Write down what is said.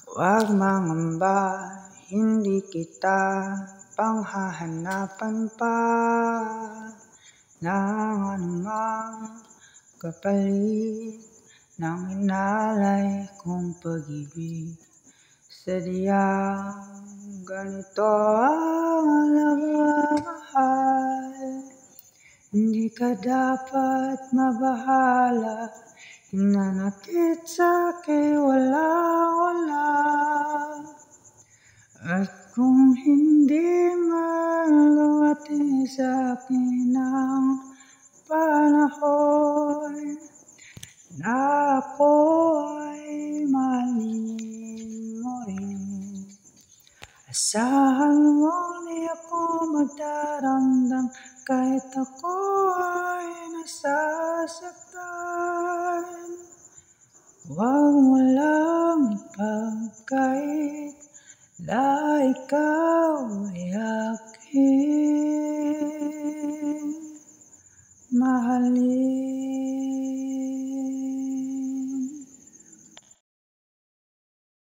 Huwag mangamba, hindi kita panghahanapan pa ng anumang kapalit ng inalay kong pag-ibig. Sadyang ganito ang nagmamahal, hindi ka dapat mabahala. Hinanakit sa'kin wala-wala. At kung hindi man dumating sa'kin ang panahon na ako ay mahalin mo rin, asahan mong di ako magdaramdam kahit ako ay nasasaktan. Huwag mo lang ipagkait na ikaw ay akin.